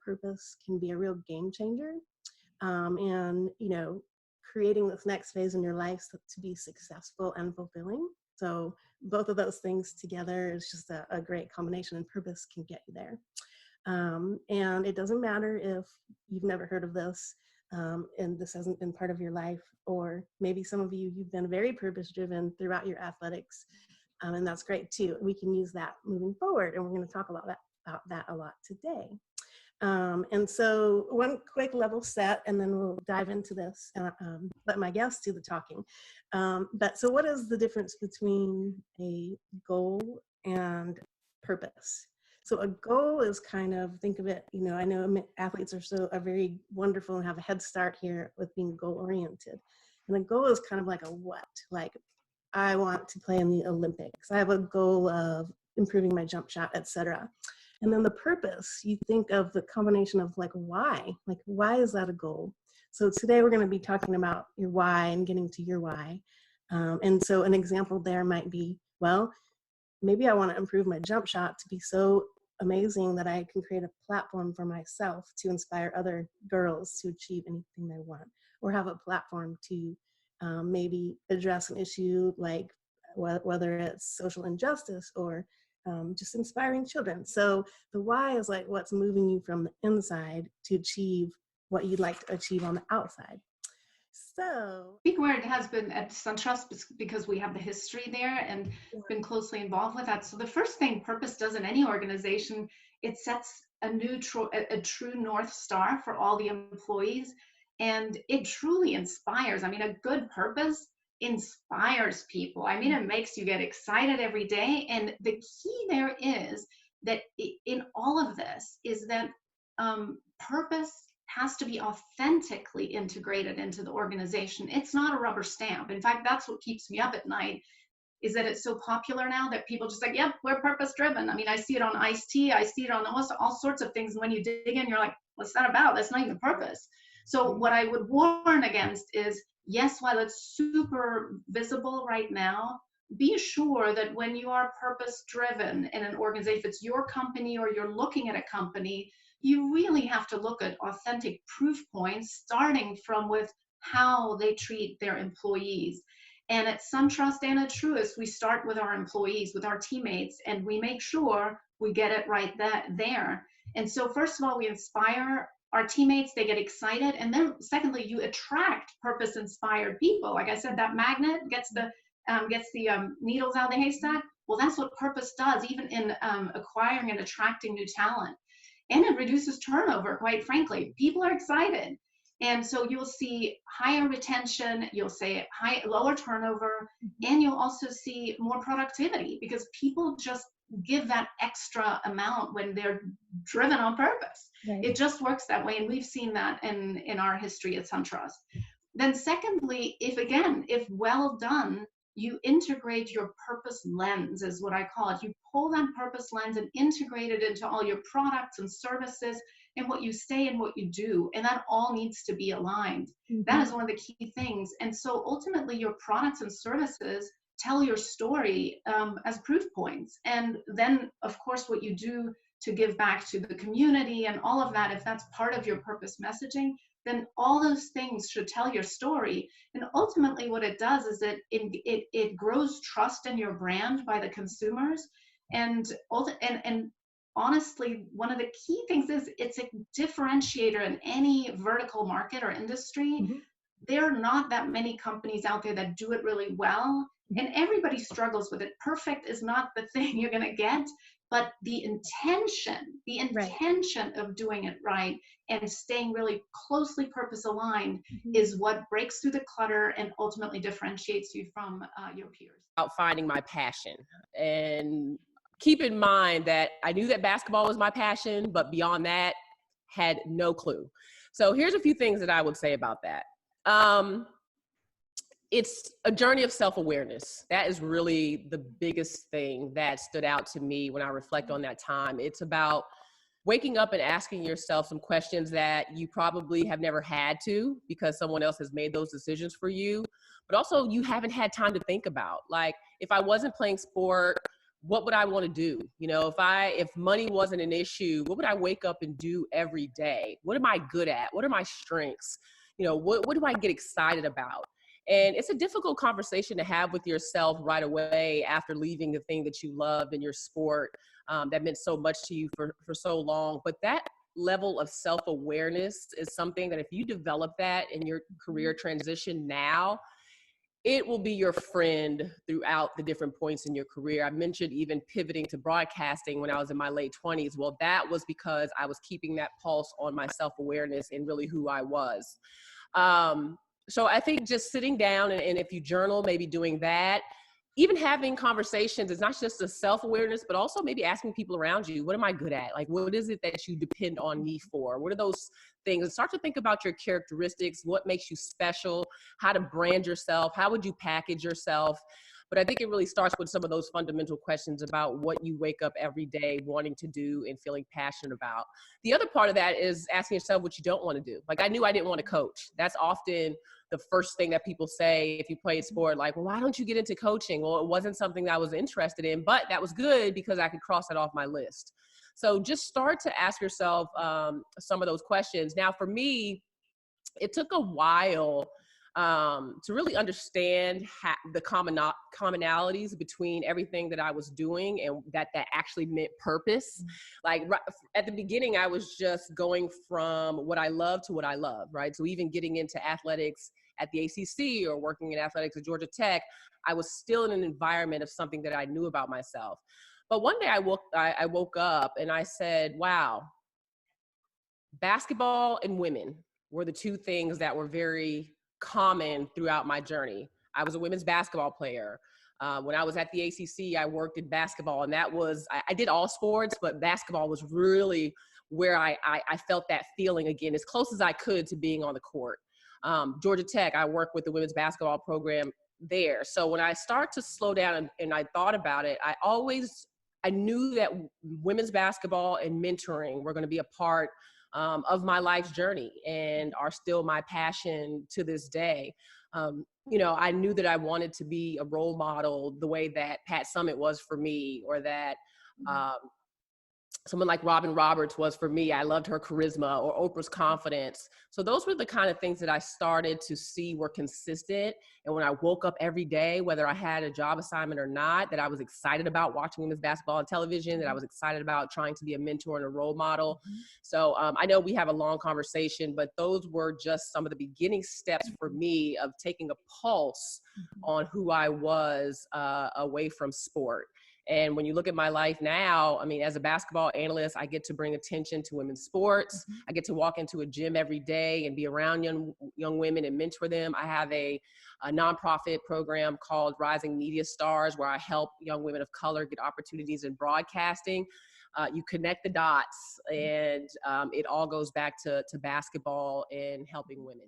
purpose can be a real game changer. And, you know, creating this next phase in your life to be successful and fulfilling. So both of those things together is just a great combination, and purpose can get you there. And it doesn't matter if you've never heard of this, and this hasn't been part of your life, or maybe some of you've been very purpose driven throughout your athletics, and that's great too. We can use that moving forward, and we're going to talk about that a lot today. And so one quick level set, and then we'll dive into this and let my guests do the talking. But so what is the difference between a goal and purpose? So a goal is kind of, think of it, you know, I know athletes are very wonderful and have a head start here with being goal oriented. And a goal is kind of like a what, like I want to play in the Olympics. I have a goal of improving my jump shot, etc. And then the purpose, you think of the combination of like why is that a goal? So today we're going to be talking about your why and getting to your why. And so an example there might be, well, maybe I want to improve my jump shot to be so amazing that I can create a platform for myself to inspire other girls to achieve anything they want, or have a platform to maybe address an issue like whether it's social injustice or just inspiring children. So the why is like what's moving you from the inside to achieve what you'd like to achieve on the outside. So big word has been at SunTrust because we have the history there and been closely involved with that. So the first thing purpose does in any organization, it sets a true North Star for all the employees, and it truly inspires. I mean, a good purpose inspires people. I mean, it makes you get excited every day. And the key there is that in all of this is that purpose has to be authentically integrated into the organization. It's not a rubber stamp. In fact, that's what keeps me up at night, is that it's so popular now that people just like, yep, we're purpose driven. I mean, I see it on iced tea, I see it on all sorts of things. And when you dig in, you're like, what's that about? That's not even purpose. So what I would warn against is, yes, while it's super visible right now, be sure that when you are purpose driven in an organization, if it's your company or you're looking at a company, you really have to look at authentic proof points, starting from with how they treat their employees. And at SunTrust and at Truist, we start with our employees, with our teammates, and we make sure we get it right there. And so first of all, we inspire our teammates, they get excited. And then secondly, you attract purpose-inspired people. Like I said, that magnet gets the needles out of the haystack. Well, that's what purpose does, even in acquiring and attracting new talent. And it reduces turnover, quite frankly. People are excited. And so you'll see higher retention, you'll see lower turnover, and you'll also see more productivity because people just give that extra amount when they're driven on purpose. Right. It just works that way. And we've seen that in our history at SunTrust. Then secondly, if well done, you integrate your purpose lens, is what I call it. You pull that purpose lens and integrate it into all your products and services and what you say and what you do. And that all needs to be aligned. Mm-hmm. That is one of the key things. And so ultimately your products and services tell your story as proof points. And then of course what you do to give back to the community and all of that, if that's part of your purpose messaging, then all those things should tell your story. And ultimately what it does is it grows trust in your brand by the consumers. And honestly, one of the key things is it's a differentiator in any vertical market or industry. Mm-hmm. There are not that many companies out there that do it really well. And everybody struggles with it. Perfect is not the thing you're going to get, but the intention right. of doing it right and staying really closely purpose aligned mm-hmm. is what breaks through the clutter and ultimately differentiates you from your peers. About finding my passion, and keep in mind that I knew that basketball was my passion, but beyond that, had no clue. So here's a few things that I would say about that. It's a journey of self-awareness. That is really the biggest thing that stood out to me when I reflect on that time. It's about waking up and asking yourself some questions that you probably have never had to because someone else has made those decisions for you, but also you haven't had time to think about. Like, if I wasn't playing sport, what would I want to do? You know, if money wasn't an issue, what would I wake up and do every day? What am I good at? What are my strengths? You know, what do I get excited about? And it's a difficult conversation to have with yourself right away after leaving the thing that you loved in your sport, that meant so much to you for so long. But that level of self-awareness is something that if you develop that in your career transition now, it will be your friend throughout the different points in your career. I mentioned even pivoting to broadcasting when I was in my late 20s. Well, that was because I was keeping that pulse on my self-awareness and really who I was. So I think just sitting down and if you journal, maybe doing that, even having conversations, it's not just a self-awareness, but also maybe asking people around you, what am I good at? Like, what is it that you depend on me for? What are those things? And start to think about your characteristics, what makes you special, how to brand yourself, how would you package yourself? But I think it really starts with some of those fundamental questions about what you wake up every day wanting to do and feeling passionate about. The other part of that is asking yourself what you don't want to do. Like, I knew I didn't want to coach. That's often the first thing that people say if you play sport, like, well, why don't you get into coaching? Well, it wasn't something that I was interested in, but that was good because I could cross it off my list. So just start to ask yourself some of those questions. Now, for me, it took a while to really understand the commonalities between everything that I was doing and that actually meant purpose. Like at the beginning, I was just going from what I love to what I love, right? So even getting into athletics at the ACC or working in athletics at Georgia Tech, I was still in an environment of something that I knew about myself. But one day I woke up and I said, wow, basketball and women were the two things that were very common throughout my journey. I was a women's basketball player. When I was at the ACC, I worked in basketball, and that was, I did all sports, but basketball was really where I felt that feeling again, as close as I could to being on the court. Georgia Tech, I worked with the women's basketball program there. So when I start to slow down and I thought about it, I knew that women's basketball and mentoring were going to be a part of my life's journey and are still my passion to this day. You know, I knew that I wanted to be a role model the way that Pat Summitt was for me, or that someone like Robin Roberts was for me. I loved her charisma, or Oprah's confidence. So those were the kind of things that I started to see were consistent. And when I woke up every day, whether I had a job assignment or not, that I was excited about watching women's basketball on television, that I was excited about trying to be a mentor and a role model. So I know we have a long conversation, but those were just some of the beginning steps for me of taking a pulse on who I was away from sport. And when you look at my life now, I mean, as a basketball analyst, I get to bring attention to women's sports. I get to walk into a gym every day and be around young women and mentor them. I have a nonprofit program called Rising Media Stars, where I help young women of color get opportunities in broadcasting. You connect the dots, and it all goes back to basketball and helping women.